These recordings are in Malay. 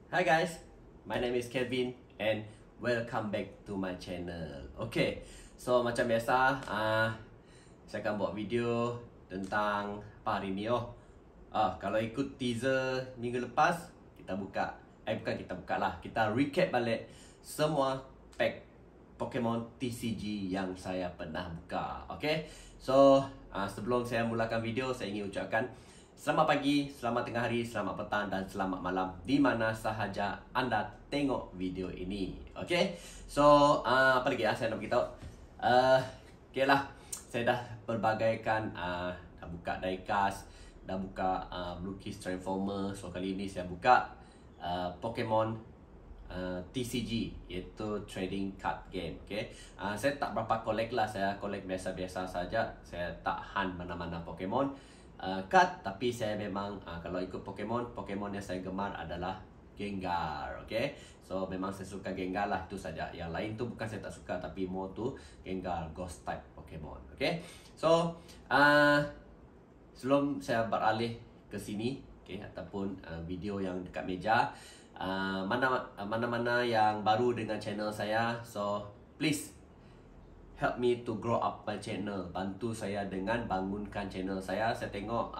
Hi guys, my name is Kevin and welcome back to my channel. Okay, so macam biasa, saya akan buat video tentang apa hari ni kalau ikut teaser minggu lepas, kita buka, bukan kita buka lah, kita recap balik semua pack Pokemon TCG yang saya pernah buka. Okay, so sebelum saya mulakan video, saya ingin ucapkan selamat pagi, selamat tengah hari, selamat petang dan selamat malam di mana sahaja anda tengok video ini. Okay, so apa lagi saya nak beritahu. Okay lah, saya dah pelbagaikan, dah buka diecast, dah buka Blue Keys Transformer. So kali ini saya buka Pokemon TCG, iaitu Trading Card Game. Okay, saya tak berapa collect lah, saya collect biasa-biasa saja. Saya tak hunt mana-mana Pokemon card, tapi saya memang kalau ikut Pokemon yang saya gemar adalah Gengar. Okay, so memang saya suka Gengar lah, itu saja. Yang lain tu bukan saya tak suka, tapi more tu Gengar, Ghost type Pokemon. Okay, so sebelum saya beralih ke sini, okay, ataupun video yang dekat meja, mana-mana yang baru dengan channel saya, so please help me to grow up my channel. Bantu saya dengan bangunkan channel saya. Saya tengok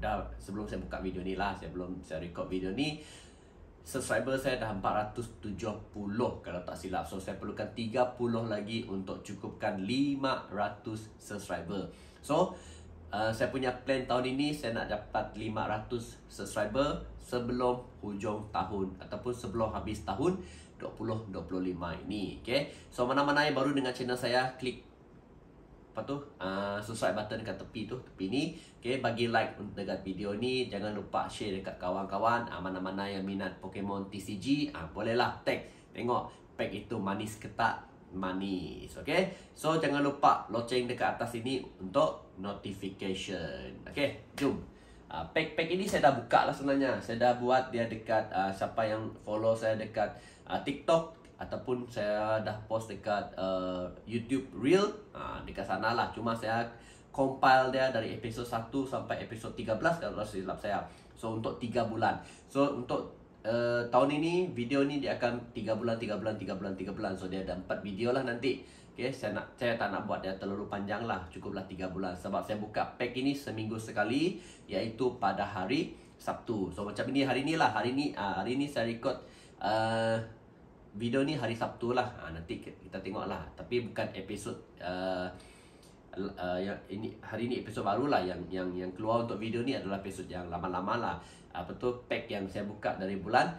dah sebelum saya buka video ni lah, sebelum saya record video ni, subscriber saya dah 470 kalau tak silap. So saya perlukan 30 lagi untuk cukupkan 500 subscriber. So saya punya plan tahun ini, saya nak dapat 500 subscriber sebelum hujung tahun ataupun sebelum habis tahun 2025 ini. Okay, so mana-mana yang baru dengan channel saya, klik apa tu, subscribe button dekat tepi tu, tepi ni. Okay, bagi like dekat video ni, jangan lupa share dekat kawan-kawan. Mana-mana yang minat Pokemon TCG, bolehlah tag, tengok pack itu manis ke tak manis. Okay, so jangan lupa loceng dekat atas ini untuk notification. Okay, jom. Pack ini saya dah buka lah sebenarnya. Saya dah buat dia dekat siapa yang follow saya dekat TikTok, ataupun saya dah post dekat YouTube Reel, dekat sana lah. Cuma saya compile dia dari episod 1 sampai episod 13 kalau silap saya. So untuk 3 bulan. So untuk tahun ini, video ni dia akan 3 bulan. So dia ada 4 video lah nanti. Okay, saya tak nak buat dia terlalu panjang lah, cukuplah 3 bulan. Sebab saya buka pack ini seminggu sekali, iaitu pada hari Sabtu. So macam ini hari ni lah, hari ni saya record video ni hari Sabtu lah. Nanti kita tengok lah. Tapi bukan episod yang ini, hari ni episod baru lah. Yang keluar untuk video ni adalah episod yang lama-lama lah. Apa tu, pack yang saya buka dari bulan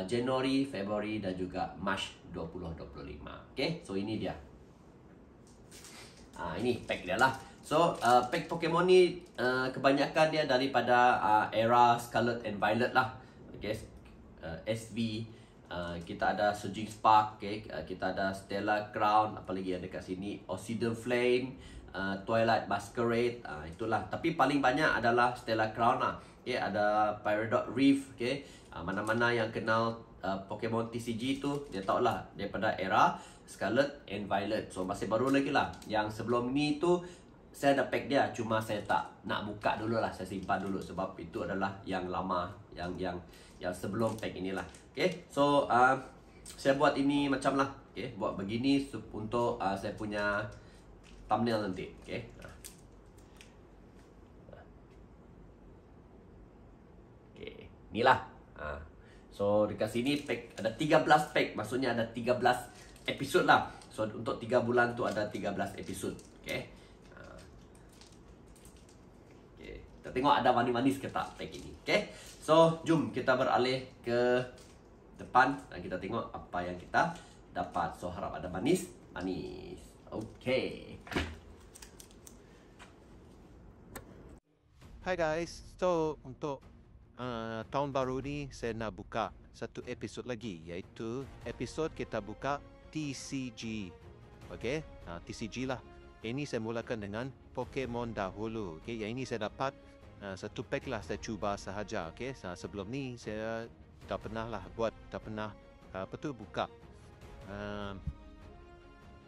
Januari, Februari dan juga Mac 2025. Okay, so ini dia. Ini pack dia lah. So pack Pokemon ni kebanyakan dia daripada era Scarlet and Violet lah. Okay, SV, kita ada Surging Spark, okay, kita ada Stellar Crown, apa lagi ada kat sini, Obsidian Flame, Twilight Masquerade, itulah. Tapi paling banyak adalah Stellar Crown lah. Okay, ada Peridot Reef. Okay, mana-mana yang kenal Pokemon TCG tu, dia tahulah daripada era Scarlet and Violet. So masih baru lagi lah. Yang sebelum ni tu saya ada pack dia, cuma saya tak nak buka dulu lah, saya simpan dulu sebab itu adalah yang lama, yang sebelum pack inilah. Okay, so saya buat ini macam lah. Okay, buat begini untuk saya punya thumbnail nanti. Okay, okay, inilah. So dekat sini pack ada 13 pack, maksudnya ada 13 episod lah. So untuk 3 bulan tu ada 13 episod. Okay, okay, kita tengok ada manis-manis ke tak pack ini. Okay, so jom kita beralih ke depan dan kita tengok apa yang kita dapat. So harap ada manis. Okay. Hi guys, so untuk tahun baru ni saya nak buka satu episod lagi, iaitu episod kita buka TCG. Okay, TCG lah. Ini saya mulakan dengan Pokemon dahulu. Okay, yang ini saya dapat satu pack lah, saya cuba sahaja. Okay, sebelum ni saya tak pernah lah buat, tak pernah buka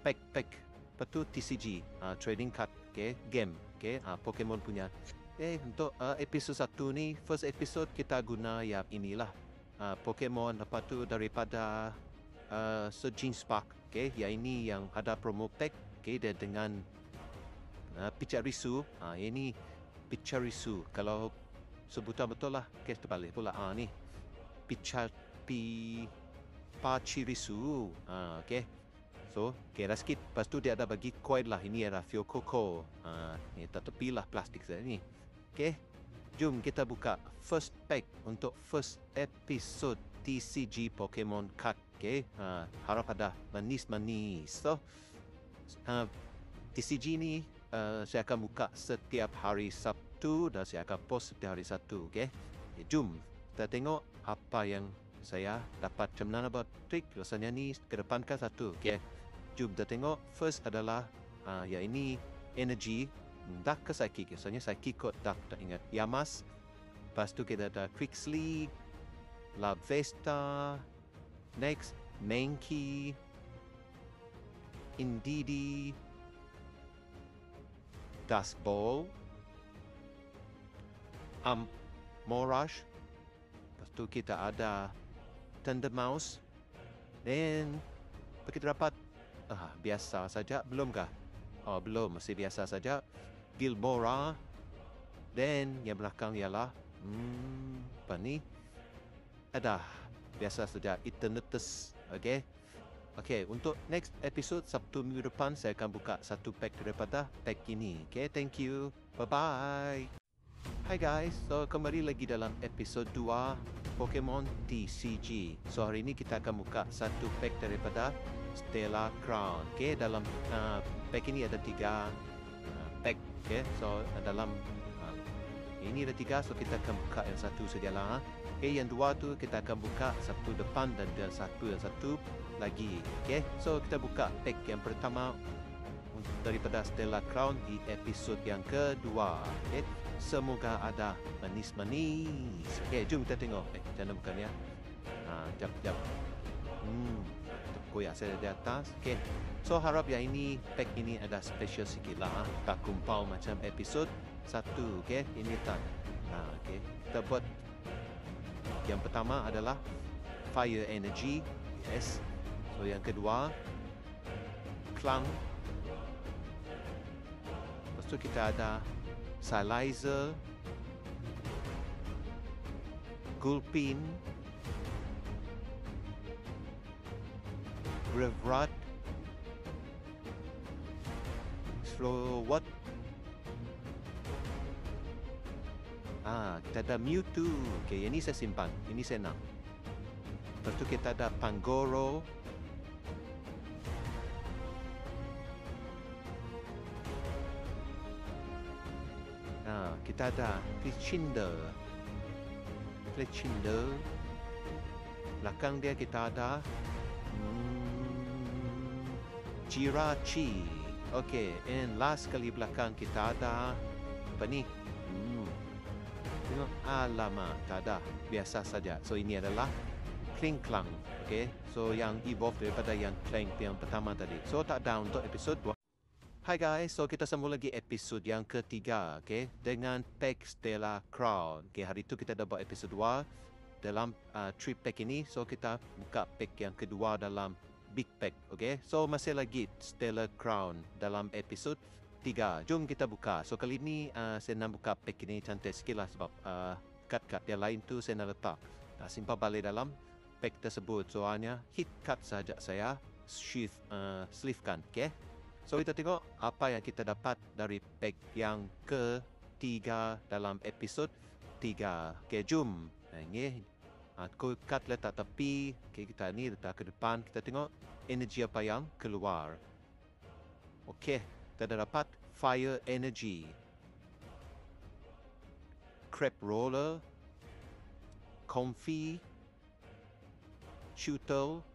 pack apa tu TCG, trading card, okay, game, okay, Pokemon punya. Untuk episod 1 ni, first episode kita guna yang inilah, Pokemon, lepas tu daripada Surging Spark. Okay, yang ini yang ada promo pack. Okay, dia dengan Pachirisu. Ini Pachirisu. Kalau sebutan betul lah. Okay, terbalik pula. Ni Pachirisu. Okay. So, kira sikit. Lepas tu dia ada bagi coin lah. Ini ada Fuecoco. Ni tak tepi lah plastik saya ni. Okay. Jom kita buka first pack untuk first episode TCG Pokemon Card. Okay. Harap ada manis-manis. So, TCG ni saya akan buka setiap hari Sabtu dan saya akan post setiap hari Sabtu. Okay. Jom kita tengok apa yang saya dapat. Macam mana buat trik. Rasanya ni kedepankan satu. Okay. Jom kita tengok. First adalah yang ini energy. Dark ke Psychic? Biasanya Psychic kot Dark, tak ingat. Yamas. Lepas tu kita ada Quixley, Lavesta. Next, Mankey, Indeedee, Dust Ball, Morash. Lepas tu kita ada Thundermouse. Dan kita dapat biasa saja. Belum kah? Oh, belum. Masih biasa saja. Gilmora. Dan yang belakang ialah apa ni? Ada biasa saja Eternatus. Okay. Okay, untuk next episode Sabtu minggu depan saya akan buka satu pack daripada pack ini. Okay, thank you. Bye-bye. Hai guys, so kembali lagi dalam episode 2 Pokemon TCG. So hari ini kita akan buka satu pack daripada Stellar Crown. Okay, dalam pack ini ada 3 pack. Okay, so dalam ini ada 3, so kita akan buka yang satu sajalah. Okay, yang 2 tu kita akan buka Sabtu depan dan yang satu lagi. Okay, so kita buka pack yang pertama daripada Stellar Crown di episod yang kedua. Okay, semoga ada manis-manis. Okay, jom kita tengok. Jangan bukan ya. Jap. Koyak saya di atas. Okay, so harap yang ini pack ini ada special sikit lah. Tak kumpau macam episod 1. Okay, ini tak. Okay, kita buat yang pertama adalah Fire Energy. Yes. So yang kedua Clang. Lepas tu kita ada Silezer, Gulpin, Graverat, Slowwat. Kita ada Mewtwo. Okay, yang ini saya simpan. Ini saya nak. Lepas tu kita ada Pangoro. Kita ada Fletchinder. Belakang dia kita ada Jirachi. Okay, and last kali belakang kita ada apa ni? Tengok, alamak, tak ada. Biasa saja. So ini adalah Klinklang. Okay, so yang evolve daripada yang Clank yang pertama tadi. So tak ada untuk episod 2. Hai guys, so kita sambung lagi episod yang ketiga, okay, dengan pack Stellar Crown. Okay, hari itu kita dah buat episod 2 dalam trip pack ini. So kita buka pack yang kedua dalam big pack, okay. So masih lagi Stellar Crown dalam episod 3. Jom kita buka. So kali ni saya nak buka pack ini cantik sikit lah sebab kad-kad yang lain tu saya nak letak. Simpan balik dalam pack tersebut. Soalnya hit card saja saya sleeve-kan, okay. So kita tengok apa yang kita dapat dari pack yang ketiga dalam episod 3. Okay, jom. Kad letak tepi. Okay, kita ni letak ke depan. Kita tengok energi apa yang keluar. Okay, kita dah dapat Fire Energy, Crab Roller, Comfy, Shootle,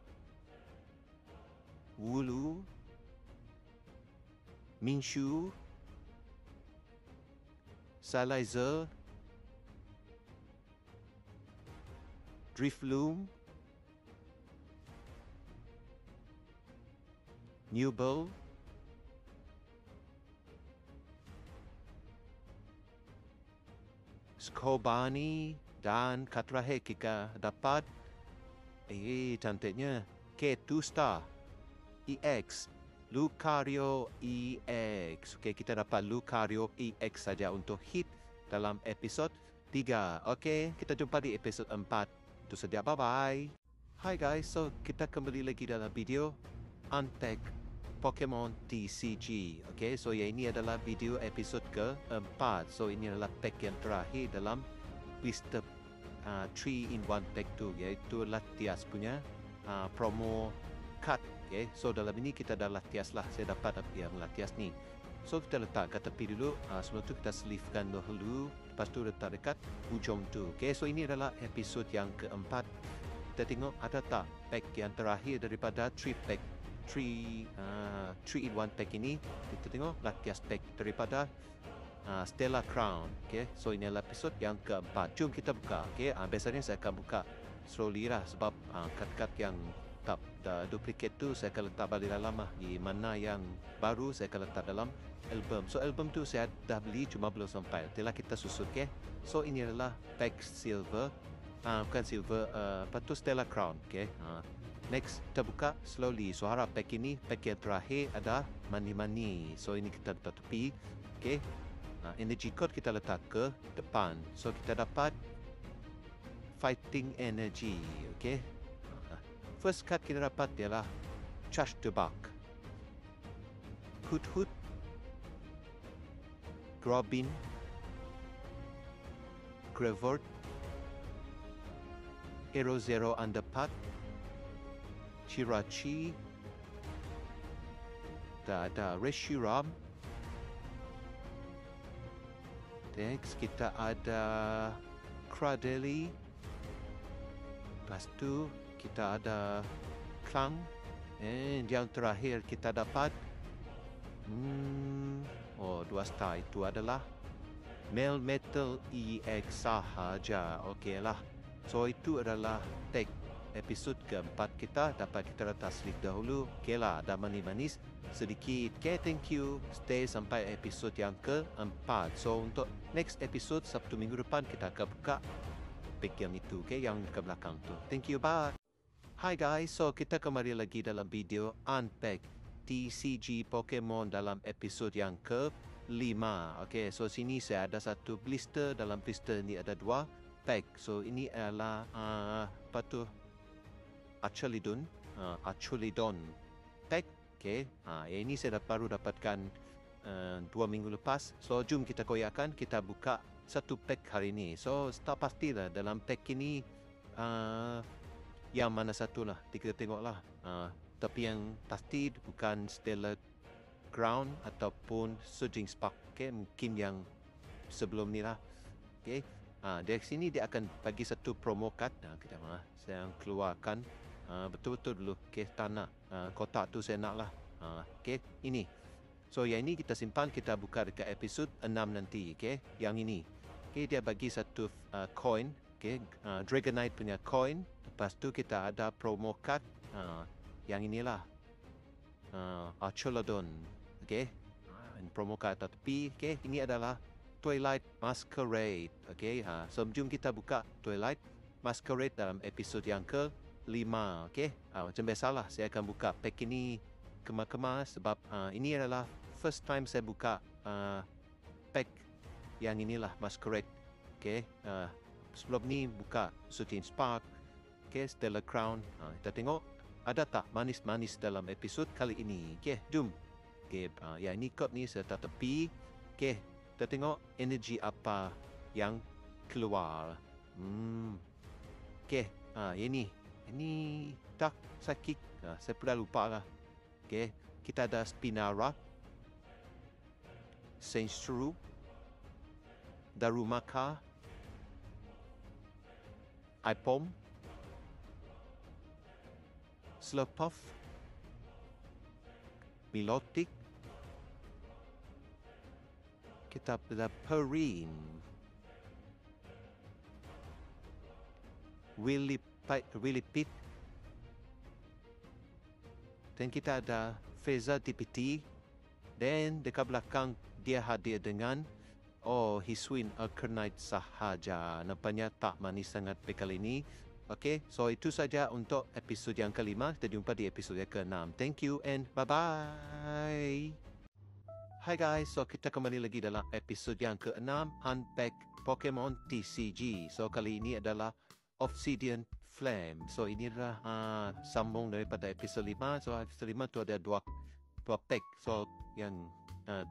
Wooloo, Minshu, Silezer, Drifloon, Newbell, Skobani, Dan kat terakhir kita dapat cantiknya K2 Star EX Lucario EX. Okey, kita dapat Lucario EX saja untuk hit dalam episod 3. Okey, kita jumpa di episod 4. Itu saja, bye-bye. Hi guys, so kita kembali lagi dalam video Unpack Pokemon TCG. Okey, so yang ini adalah video episod ke-4. So ini adalah pack yang terakhir dalam blister 3-in-1 pack tu, iaitu Latias punya promo card. Okay, so dalam ini kita dah Latias lah. Saya dapat yang Latias ni. So kita letak kat tepi dulu. Sebelum tu kita sleevekan dahulu. Lepas tu letak dekat hujung tu. Okay, so ini adalah episod yang ke-4. Kita tengok ada tak pack yang terakhir daripada 3-in-1 pack ini. Kita tengok Latias pack daripada Stellar Crown. Okay, so ini adalah episod yang ke-4. Jom kita buka. Okay, biasanya saya akan buka slowly lah, sebab kad-kad yang duplicate tu saya akan letak balik dalam lah. Di mana yang baru saya akan letak dalam album. So album tu saya dah beli, cuma belum sampai. Nantilah kita susun. Okay, so ini adalah pack silver. Bukan silver, apa tu, Stellar Crown. Okay, next kita buka slowly. So harap pack ini, pack yang terakhir ada money. So ini kita letak tepi. Okay, energy code kita letak ke depan. So kita dapat fighting energy. Okay, first card kita dapat ialah Charge the Buck, Hoot, Grobin, Gravort, Hero Zero Underpad, Chirachi, ada Reshiram. Next kita ada Cradily. Lepas tu kita ada Clang. And yang terakhir kita dapat 2 star. Itu adalah Melmetal EX sahaja. Okey lah. So itu adalah tag episod keempat kita. Dapat kita letak sleeve dahulu. Okey lah, ada manis-manis sedikit. Okay, thank you. Stay sampai episod yang keempat. So untuk next episode Sabtu minggu depan kita akan buka pack yang itu. Okay, yang ke belakang tu. Thank you, bye. Hi guys, so kita kembali lagi dalam video Unpack TCG Pokemon dalam episod yang ke-5. Okay, so sini saya ada satu blister. Dalam blister ni ada 2 pack. So ini adalah apa tu, Archelidon pack. Okay, yang ini saya baru dapatkan 2 minggu lepas. So jom kita koyakkan, kita buka satu pack hari ini. So tak pastilah dalam pack ini yang mana satu lah, kita tengoklah. Tapi yang pasti bukan Stellar Crown ataupun Surging Spark. Okay, mungkin yang sebelum ni lah. Okay, dari sini dia akan bagi satu promo card. Kita saya keluarkan betul-betul dulu. Okay, tak nak kotak tu saya nak lah. Okay, ini. So yang ini kita simpan, kita buka dekat episod 6 nanti. Okay, yang ini. Okay, dia bagi satu coin. Okay, Dragonite punya coin. Lepas tu kita ada promo card yang inilah, Archelodon. Okay, promo card atau tepi. Okay, ini adalah Twilight Masquerade. Okay, so jom kita buka Twilight Masquerade dalam episod yang ke-5. Okay, macam biasalah saya akan buka pack ini kemas-kemas, sebab ini adalah first time saya buka pack yang inilah Masquerade. Okay, sebelum ni buka Surging Spark, okay, Stellar Crown. Kita tengok ada tak manis-manis dalam episod kali ini. Okay, jom. Okay, yang ini code ni saya letak tepi. Okay, kita tengok energi apa yang keluar. Okay, yang ini tak sakit. Saya pernah lupa lah. Okay, kita ada Spinara, Sandshrew, Darumaka, Ipom, Slurpuff, Milotic, kita ada Perrine, Willipit, dan kita ada Feza DPT, dan dekat belakang dia hadir dengan Oh, hisuin alkernite sahaja. Nampaknya tak manis sangat kali ini. Okay, so itu saja untuk episod yang kelima. Kita jumpa di episod yang keenam. Thank you and bye-bye. Hai guys, so kita kembali lagi dalam episod yang keenam, Unpack Pokemon TCG. So kali ini adalah Obsidian Flame. So ini adalah sambung daripada episod 5. So episod 5 tu ada dua pack. So yang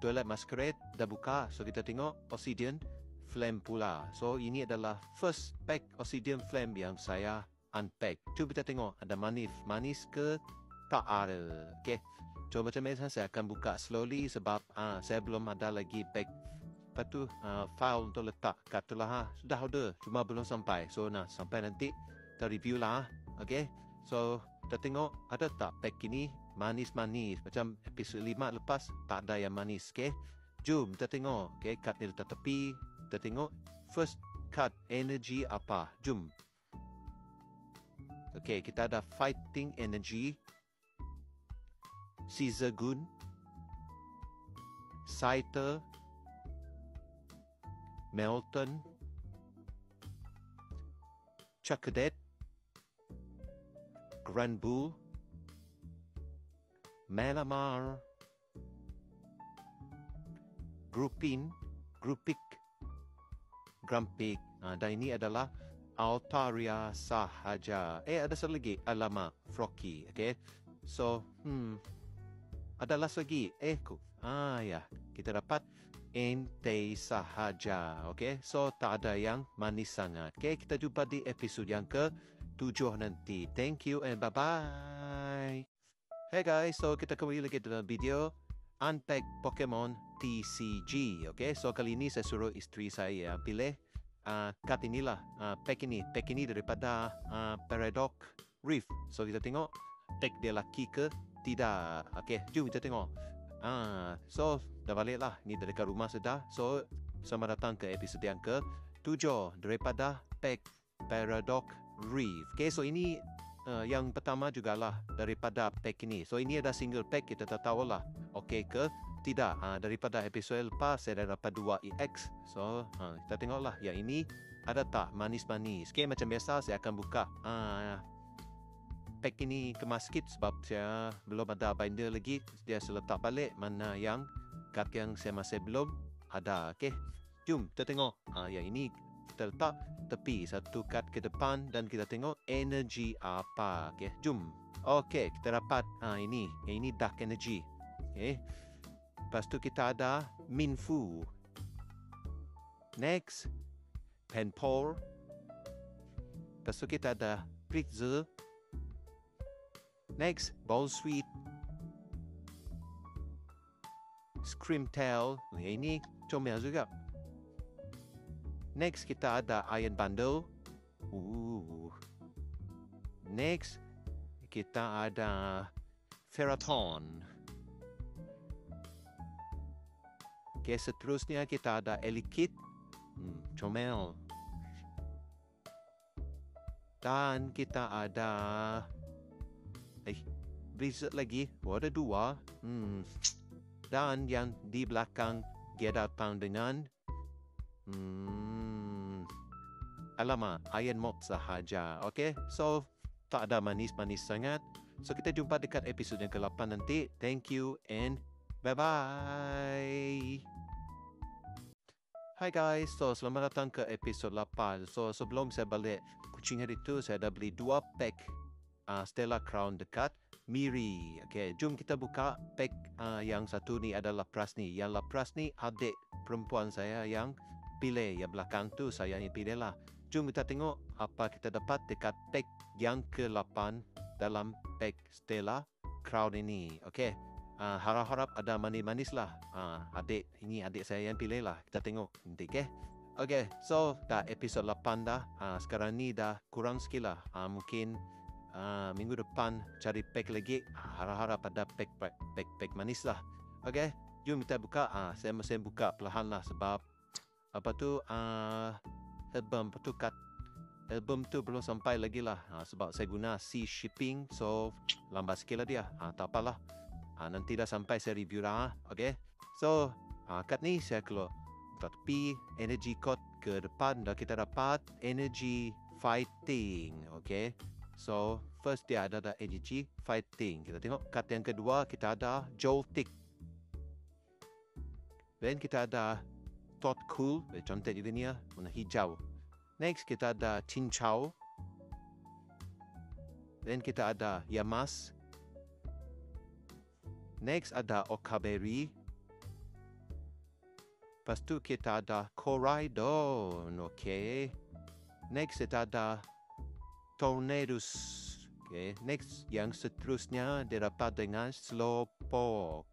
Twilight Masquerade dah buka. So kita tengok Obsidian Flame pula. So ini adalah first pack Obsidian Flame yang saya unpack. Cuba kita tengok ada manis ke tak ada. Okay. So macam biasa saya akan buka slowly sebab saya belum ada lagi pack. Lepas tu file untuk letak kat tu lah. Sudah order, cuma belum sampai. So sampai nanti kita review lah. Okay. So kita tengok ada tak pack ini manis-manis. Macam episod 5 lepas tak ada yang manis. Okay. Jom kita tengok. Okay. Card ni letak tepi. Kita tengok first card energy apa. Jom. Okay. Kita ada fighting energy. Caesargun, Scyther, Melton, Chuckadet, Granbull, Malamar, Grupin, Grupik, Grumpig. Dan ini adalah Altaria sahaja. Ada satu lagi, Alama, Frocky. Okay. So, ada last lagi. Ya. Kita dapat Entei sahaja. Okay. So, tak ada yang manis sangat. Okay. Kita jumpa di episod yang ke-7 nanti. Thank you and bye-bye. Hey guys. So, kita kembali lagi dalam video Unpack Pokemon TCG. Okay. So, kali ini saya suruh isteri saya pilih card inilah. Pack ini. Pack ini daripada Paradox Reef. So, kita tengok deck dia laki ke tidak. Okay, jom kita tengok. So, dah balik lah. Ni dekat rumah sudah. So, selamat datang ke episod yang ke-7 daripada pack Paradox Reef. Okay, so ini yang pertama jugalah daripada pack ini. So, ini ada single pack. Kita tak tahu lah. Okay ke tidak. Daripada episod lepas, saya dah dapat 2 EX. So, kita tengok lah. Yang ini ada tak manis-manis. Okay, macam biasa saya akan buka pack ini kemas sikit sebab saya belum ada binder lagi. Dia seletak balik mana yang kad yang saya masih belum ada. Okay. Jom kita tengok. Yang ini kita letak tepi. Satu kad ke depan dan kita tengok energy apa. Okay. Jom. Okay. Kita dapat ini. Yang ini dark energy. Okay. Lepas tu kita ada Minfu. Next. Penpore. Lepas tu kita ada Pritzl. Next, Ball Sweet, Screamtail. Ini comel juga. Next, kita ada Iron Bundle. Next, kita ada Ferrothorn. Okay, seterusnya kita ada Elekid. Comel. Dan kita ada Blizzard lagi. Ada 2. Dan yang di belakang dia datang dengan alamak, Iron Moth sahaja. Okay. So, tak ada manis-manis sangat. So, kita jumpa dekat episod yang ke-8 nanti. Thank you and bye-bye. Hai guys. So, selamat datang ke episod 8. So, sebelum saya balik kucing hari tu, saya dah beli 2 pack Stella Crown dekat Miri. Okay, jom kita buka pack yang satu ni adalah Prasni. Yang Prasni adik perempuan saya yang pilih. Yang belakang tu saya yang pilih lah. Jom kita tengok apa kita dapat dekat pack yang ke-8 dalam pack Stella Crown ini. Okay, harap-harap ada manis-manis lah. Ini adik saya yang pilih lah. Kita tengok nanti. Okay, so dah episod 8 dah. Sekarang ni dah kurang sikit lah. Mungkin minggu depan cari pack lagi. Harap-harap ada pack manis lah. Okay, jom kita buka. Saya mesti buka perlahan lah sebab apa tu album petukat album tu belum sampai lagi lah. Sebab saya guna sea shipping, so lambat sikit lah dia. Tak apalah. Nanti dah sampai saya review lah. Okay, so kad ni saya keluar Tapi energy code ke depan dah kita dapat energy fighting. Okay. So first dia ada energy fighting. Kita tengok kad yang kedua kita ada joltic. Then kita ada thought cool. Contoh juga ni warna hijau. Next kita ada cincau. Then kita ada yamas. Next ada okaberry. Lepas tu kita ada Coraidon, okay. Next kita ada Tornadus, okay. Next yang seterusnya dia dapat dengan Slowpoke,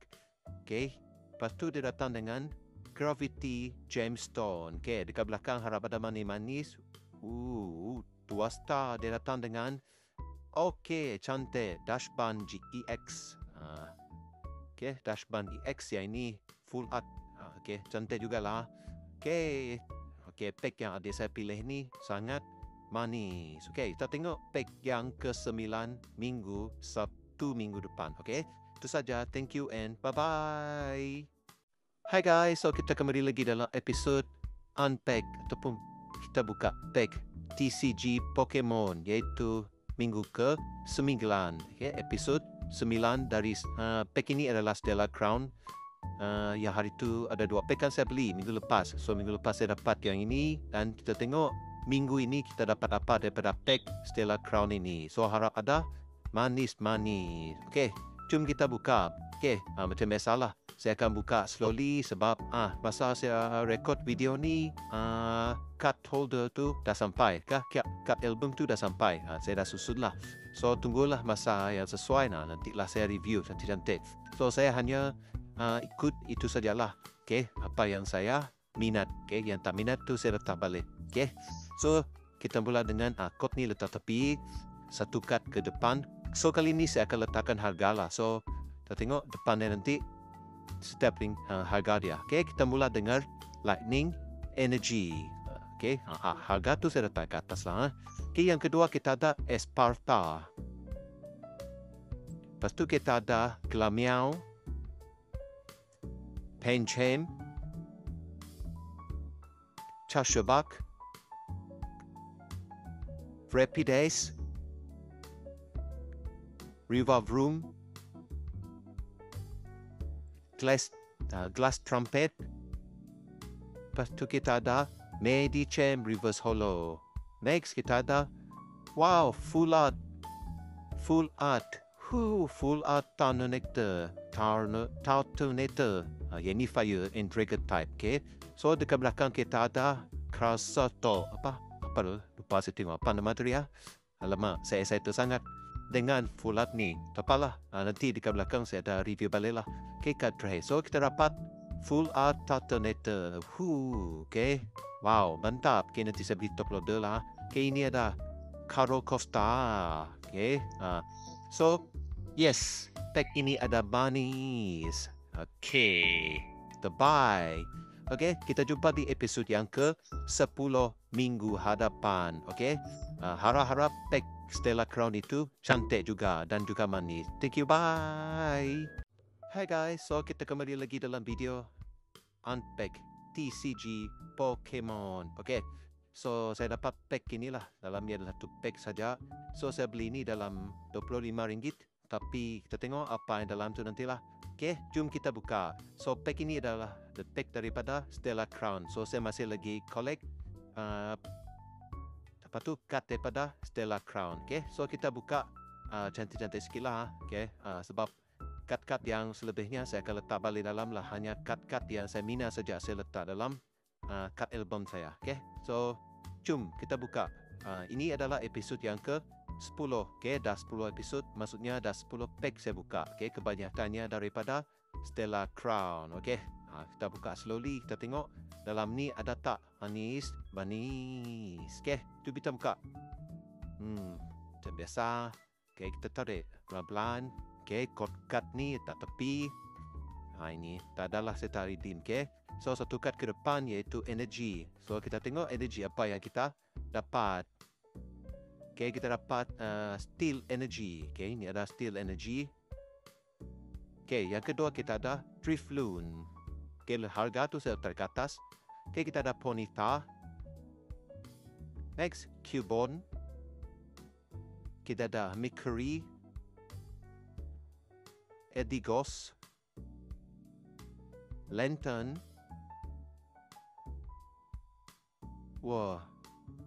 okay. Lepas tu dia datang dengan Gravity Gemstone, okay. Dekat belakang harap ada manis-manis. 2 star dia datang dengan, okay, cantik, Dashband GEX. Okay, Dashband EX yang ini full art. Okay, cantik jugalah. Okay, pack yang adik saya pilih ni sangat manis. Okay, kita tengok pack yang ke-9 minggu Sabtu minggu depan. Okay, itu saja. Thank you and bye-bye. Hai guys, so kita kembali lagi dalam episod Unpack ataupun kita buka pack TCG Pokemon iaitu minggu ke-9. Okay, episod 9 dari pack ini adalah Stellar Crown. Yang hari tu ada 2 pack kan saya beli minggu lepas. So minggu lepas saya dapat yang ini dan kita tengok minggu ini kita dapat apa daripada pack Stellar Crown ini. So harap ada manis-manis. Okay, jom kita buka. Okay, macam biasalah saya akan buka slowly sebab masa saya record video ni card holder tu dah sampai. Card album tu dah sampai. Saya dah susun lah. So tunggulah masa yang sesuai. Nantilah saya review cantik-cantik. So saya hanya ikut itu sajalah. Okay, apa yang saya minat. Okay, yang tak minat tu saya letak balik. Okay, so kita mula dengan kod ni letak tepi, satu kad ke depan. So kali ni saya akan letakkan harga lah. So kita tengok depan dia nanti setiap harga dia. Okay, kita mula dengan Lightning Energy. Okay, harga tu saya letak ke atas lah. Okay, yang kedua kita ada Esparta. Lepas tu kita ada Glameow, Pancham, Chashobak, Rapidace, Rivavroom, Glass Trumpet. Lepas tu kita ada Medicham Reverse Hollow. Next kita ada Full Art Tartonator. Yang ni Fire and Dragon type. Okay, so dekat belakang kita ada Krasato. Apa tu? Lupa saya tengok apa nama tu ya. Alamak, saya excited sangat dengan full art ni. Tak apalah, nanti dekat belakang saya ada review balik lah. Okay, card tray. So kita dapat Full Art Tartonator. Okay, wow, mantap. Okay, nanti saya beli top loader lah. Okay, ini ada Caro Costa. Okay, so yes, pack ini ada manis. Okay, bye. Okay, kita jumpa di episod yang ke-10 minggu hadapan. Okay, harap-harap pack Stellar Crown itu cantik juga dan juga manis. Thank you, bye. Hai guys, so kita kembali lagi dalam video Unpack TCG Pokemon. Okay, so saya dapat pack inilah. Dalamnya adalah 2 pack saja. So saya beli ini dalam RM25. Tapi kita tengok apa yang dalam tu nantilah. Okay, jom kita buka. So pack ini adalah the pack daripada Stellar Crown. So saya masih lagi collect apa tu, card daripada Stellar Crown. Okay, so kita buka cantik-cantik sikit lah. Okay, sebab kad-kad yang selebihnya saya akan letak balik dalam lah. Hanya kad-kad yang saya minat saja saya letak dalam kad album saya. Okay, so jom kita buka. Ini adalah episod yang ke-10. Okay, dah 10 episod. Maksudnya dah 10 pack saya buka. Okay, kebanyakannya daripada Stellar Crown. Okay, kita buka slowly. Kita tengok dalam ni ada tak manis. Okay, tu kita buka. Macam biasa. Okay, kita tarik pelan-pelan. Okay, kad ni tak tepi. Ini tak adalah saya tak redeem. Okay, so satu kad ke depan iaitu energy. So kita tengok energy apa yang kita dapat. Okay, kita dapat Steel Energy. Okay, ini ada Steel Energy. Okay, yang kedua kita ada Drifloon. Okay, harga tu saya letak ke atas. Okay, kita ada Ponyta. Next, Cubone. Kita ada Mickery, Edigos, Lantern,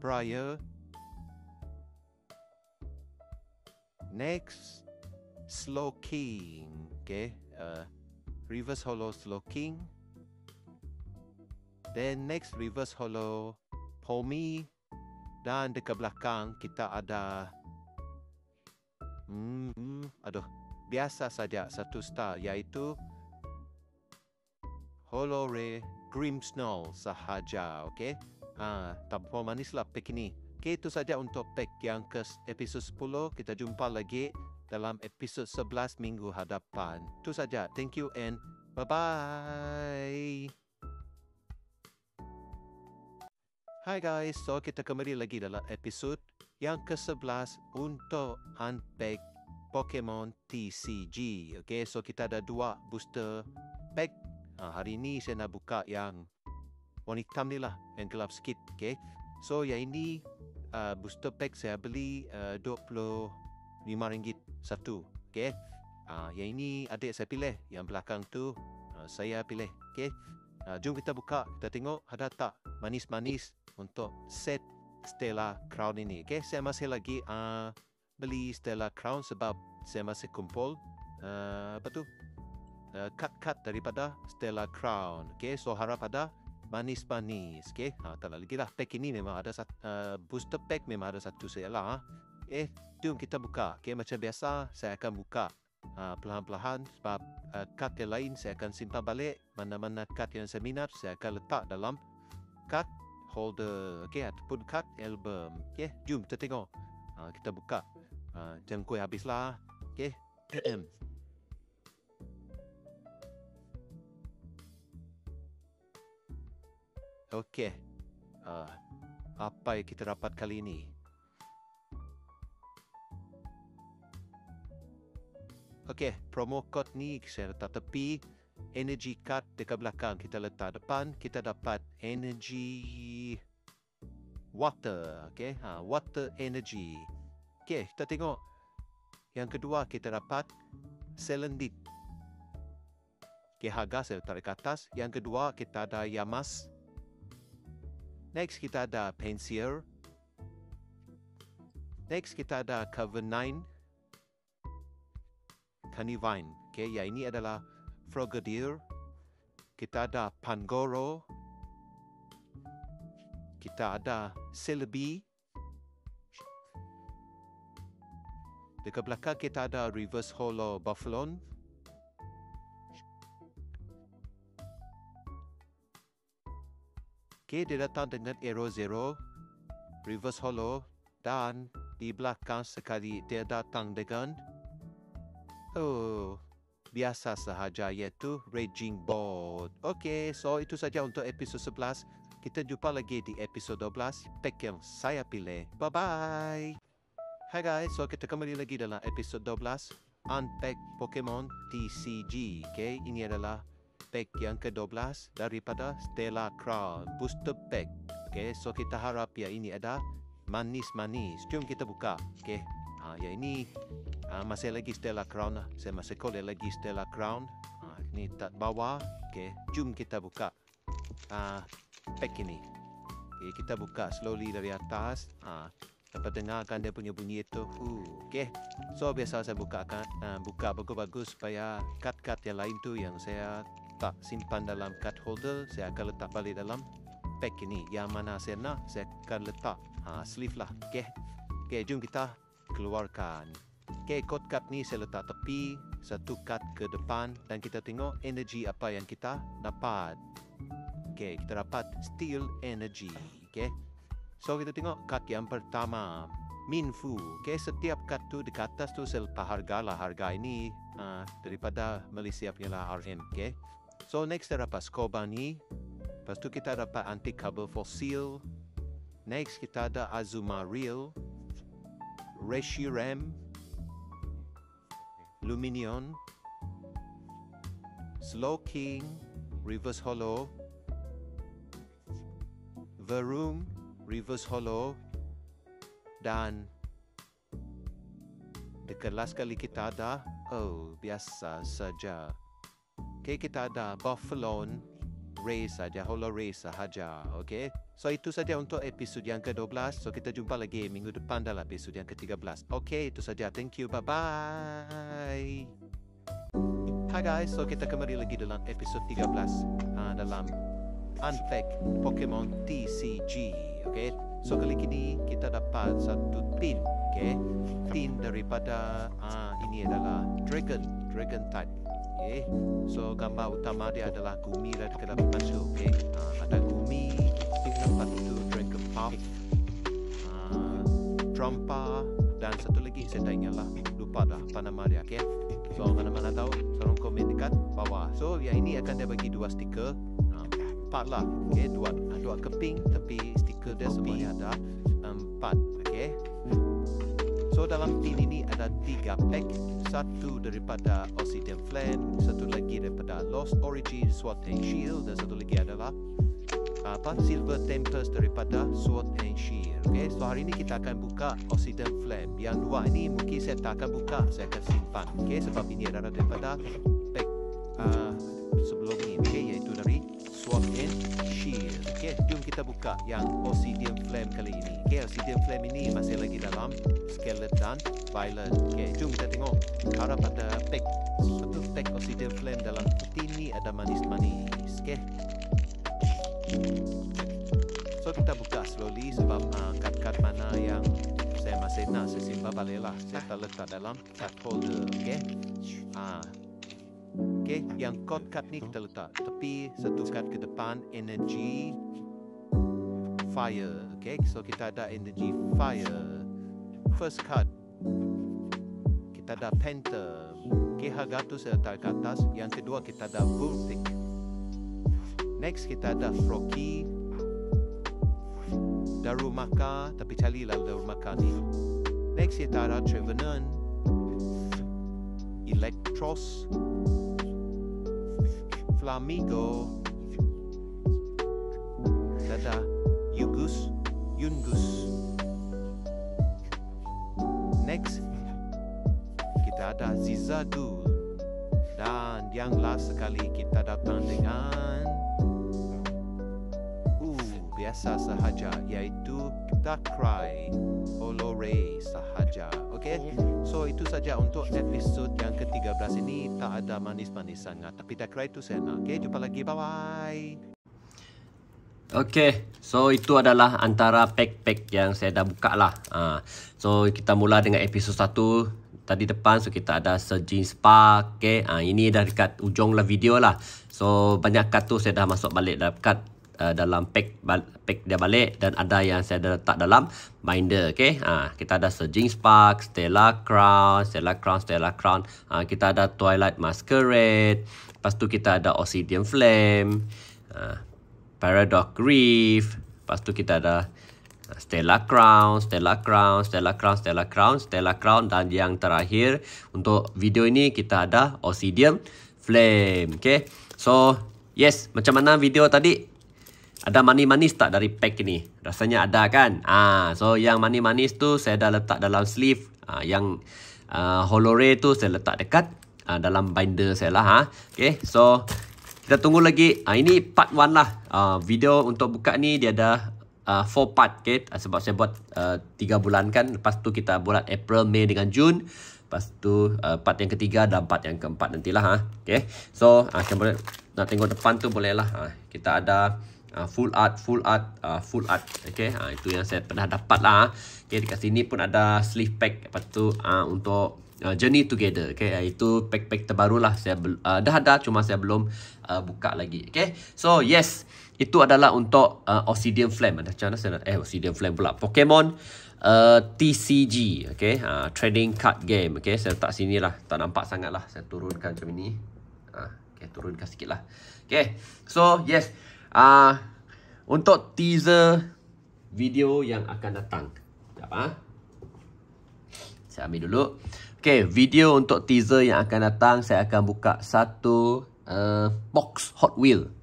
Briar. Next, Slowking. Okay, reverse hollow Slowking. Then next reverse hollow Pomi. Dan dekat belakang kita ada biasa saja satu star, iaitu Holore Grimmsnarl sahaja. Okay, tanpa manis lah pack ini. Okay, itu saja untuk pack yang ke episod 10. Kita jumpa lagi dalam episod 11 minggu hadapan. Itu saja. Thank you and bye-bye. Hai guys, so kita kembali lagi dalam episod yang ke-11 untuk unpack Pokemon TCG. Okay, so kita ada 2 booster pack. Hari ini saya nak buka yang warna hitam ni lah, yang gelap sikit. Okay, so yang ini booster pack saya beli RM25 satu. Okay, yang ini adik saya pilih, yang belakang tu saya pilih. Okay, jom kita buka, kita tengok ada tak manis-manis untuk set Stella Crown ini. Okay, saya masih lagi beli Stella Crown sebab saya masih kumpul cut daripada Stella Crown. Okay, so harap ada manis-manis. Okay, tak lagi lah. Pack ini memang ada booster pack memang ada satu saya lah. Jom kita buka. Okay, macam biasa saya akan buka perlahan-lahan sebab cut yang lain saya akan simpan balik. Mana-mana cut yang saya minat saya akan letak dalam cut holder, okay, ataupun cut album. Okay, jom kita tengok. Kita buka. Jangan kuih habislah. Okay. Okay. Apa yang kita dapat kali ini? Okay, promo code ni saya letak tepi. Energy card dekat belakang kita letak depan. Kita dapat energy water. Okay, water energy. Okay, kita tengok. Yang kedua kita dapat Salandit. Okay, harga saya letak dekat atas. Yang kedua kita ada Yamas. Next kita ada Pensier. Next kita ada Cavernine, Canivine. Okay, ya ini adalah Frogadier. Kita ada Pangoro. Kita ada Celebi. Dekat belakang kita ada Reverse Hollow Buffalon. Okay, dia datang dengan Arrow Zero, Reverse Hollow, dan di belakang sekali dia datang dengan biasa sahaja, iaitu Raging Bolt. Okay, so itu saja untuk episod 11. Kita jumpa lagi di episod 12, pack yang saya pilih. Bye-bye. Hai guys, so kita kembali lagi dalam episod 12, Unpack Pokemon TCG. Okay, ini adalah pack yang ke-12 daripada Stella Crown Booster Pack. Okay, so kita harap ya ini ada manis-manis. Jom kita buka. Okay, ya ini masih lagi Stella Crown lah. Saya masih collect lagi Stella Crown. Ini tak bawah. Okay, jom kita buka pack ini. Okay, kita buka slowly dari atas. Dapat dengarkan dia punya bunyi itu. Okay, so biasa saya buka bagus-bagus supaya cut-cut yang lain tu yang saya tak simpan dalam cut holder, saya akan letak balik dalam pack ini. Yang mana saya nak, saya akan letak sleeve lah. Okay, jom kita keluarkan. Okay, code card ni saya letak tepi, satu card ke depan, dan kita tengok energy apa yang kita dapat. Okay, kita dapat Steel Energy. Okay, so kita tengok card yang pertama, Minfu. Okay, setiap card tu di atas tu saya letak harga lah. Harga ini daripada Malaysia punya lah RM. Okay, so next kita dapat Scorbunny. Lepas tu kita dapat Anti-Carbon Fossil. Next kita ada Azumarill, Reshiram, Luminion, Slowking, Reverse Hollow, Silver Room, Reverse Hollow, dan dekat last kali kita ada, biasa saja. Okay, kita ada Buffalo Ray saja, Hollow Ray sahaja. Okay, so itu saja untuk episod yang ke-12. So kita jumpa lagi minggu depan dalam episod yang ke-13. Okay, itu saja. Thank you. Bye-bye. Hi guys, so kita kembali lagi dalam episod 13 dalam Unpack Pokemon TCG. Okay, so kali ini kita dapat satu tin. Okay, tin daripada ini adalah Dragon type. Okay, so gambar utama dia adalah Gumi dan dekat dalam masuk. Okay, ada Gumi, lepas itu Dragon Puff, Trumpa, dan satu lagi saya tak ingat lah, lupa dah apa nama dia. Okay, so mana-mana tahu, tolong komen dekat bawah. So yang ini akan dia bagi 2 stiker, 4 lah. Okay, dua keping, tapi stiker dia semuanya ada 4. Okay, so dalam tin ini ada 3 pack. Satu daripada Obsidian Flame, satu lagi daripada Lost Origin Sword and Shield, dan satu lagi adalah Silver Tempest daripada Sword and Shield. Okay, so hari ini kita akan buka Obsidian Flame. Yang dua ini mungkin saya tak akan buka, saya akan simpan. Okay, sebab ini adalah daripada pack sebelum ini. Okay, iaitu dari Sword and Shield. Okay, jom kita buka yang Obsidian Flame kali ini. Okay, Obsidian Flame ini masih lagi dalam Scarlet dan Violet. Okay, jom kita tengok harap ada pack. Satu pack Obsidian Flame dalam tin ni ada manis-manis. Okay, so kita buka slowly sebab kad-kad mana yang saya masih nak, saya simpan balik lah. Saya tak letak dalam card holder. Okay, okay, yang card ni kita letak tepi, satu kad ke depan, Energy Fire. Okay, so kita ada Energy Fire. First card kita ada Phantom. Okay, harga tu saya letak ke atas. Yang kedua kita ada Vulpix. Next kita ada Froakie, Darumaka, tapi carilah Darumaka ni. Next kita ada Trevenant, Electros, Flamigo, ada Yungus. Next kita ada Zizadul, dan yang last sekali kita datang dengan biasa sahaja, iaitu Darkrai Hollow Ray sahaja. Okay, so itu saja untuk episod yang ke-13 ini. Tak ada manis-manis sangat, tapi Darkrai itu saya nak. Okay, jumpa lagi, bye-bye. Okay, so itu adalah antara pack-pack yang saya dah buka lah. So kita mula dengan episod 1 tadi depan. So kita ada Surging Spark. Okay, ini dah dekat ujung lah video lah. So banyak kad tu saya dah masuk balik dekat dalam pack dia balik, dan ada yang saya dah letak dalam binder. Okay, kita ada Surging Spark, Stellar Crown, kita ada Twilight Masquerade, lepas tu kita ada Obsidian Flame, Paradox Reef, lepas tu kita ada Stellar Crown, dan yang terakhir untuk video ini kita ada Obsidian Flame. Okay, so yes, macam mana video tadi? Ada manis-manis tak dari pack ini? Rasanya ada kan? So yang manis-manis tu saya dah letak dalam sleeve. Yang Hollow Ray tu saya letak dekat dalam binder saya lah. Okay, so kita tunggu lagi. Ini part 1 lah. Video untuk buka ni dia ada 4 part. Okay, sebab saya buat 3 bulan kan. Lepas tu kita buat April, Mei dengan Jun. Lepas tu part yang ketiga dan part yang keempat nantilah. Okay, so nak tengok depan tu boleh lah. Kita ada full art. Okay, itu yang saya pernah dapat lah. Okay, dekat sini pun ada sleeve pack. Lepas tu untuk Journey Together. Okay, itu pack-pack terbaru lah. Saya dah ada, cuma saya belum buka lagi. Okay, so yes, itu adalah untuk Obsidian Flame. Macam mana saya Obsidian Flame pula, Pokemon TCG. Okay, trading card game. Okay, saya letak sini lah, tak nampak sangat lah. Saya turunkan macam ini. Okay, turunkan sikit lah. Okay, so yes, untuk teaser video yang akan datang. Sekejap, saya ambil dulu. Okay, video untuk teaser yang akan datang, saya akan buka satu box Hot Wheel.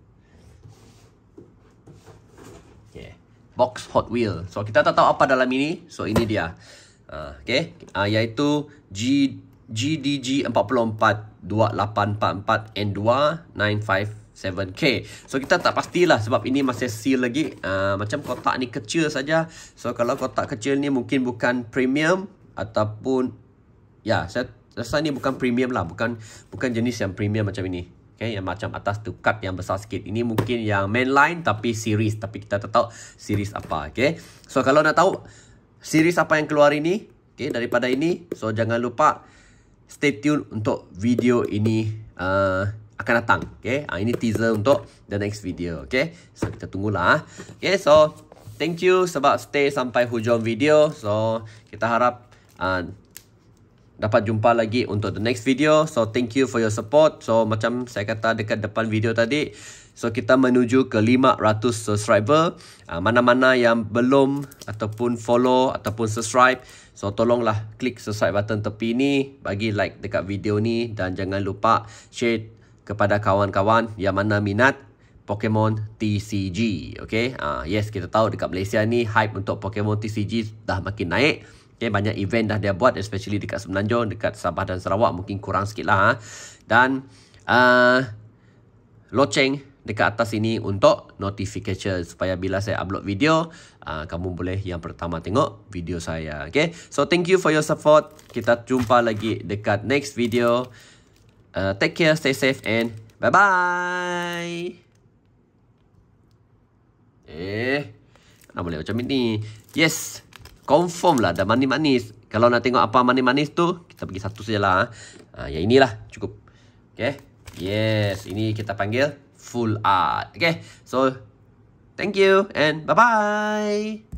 Okay, box Hot Wheel. So kita tak tahu apa dalam ini. So ini dia. Okay. Iaitu GDG 44 2844 N2 957K. So kita tak pastilah sebab ini masih seal lagi. Macam kotak ni kecil saja. So kalau kotak kecil ni mungkin bukan premium ataupun ya, saya rasa ni bukan premium lah, bukan jenis yang premium macam ini. Okay, yang macam atas tu cut yang besar sikit. Ini mungkin yang mainline tapi series, tapi kita tak tahu series apa. Okay, so kalau nak tahu series apa yang keluar ini, okay, daripada ini, so jangan lupa stay tune untuk video ini akan datang. Okay, ini teaser untuk the next video. Okay, so kita tunggulah. Okay, so thank you sebab stay sampai hujung video. So kita harap dapat jumpa lagi untuk the next video. So thank you for your support. So macam saya kata dekat depan video tadi, so kita menuju ke 500 subscriber. Mana-mana yang belum ataupun follow ataupun subscribe, so tolonglah klik subscribe button tepi ni, bagi like dekat video ni, dan jangan lupa share kepada kawan-kawan yang mana minat Pokemon TCG. Okay, yes, kita tahu dekat Malaysia ni hype untuk Pokemon TCG dah makin naik. Okay, banyak event dah dia buat, especially dekat Semenanjung, dekat Sabah dan Sarawak mungkin kurang sikit lah. Dan loceng dekat atas ini untuk notification, supaya bila saya upload video, kamu boleh yang pertama tengok video saya. Okay, so thank you for your support. Kita jumpa lagi dekat next video. Take care, stay safe, and bye-bye. Nak boleh macam ini. Yes, confirm lah ada manis-manis. Kalau nak tengok apa manis-manis tu, kita pergi satu saja lah. Yang inilah cukup. Okay. Yes, ini kita panggil full art. Okay. So, thank you and bye-bye.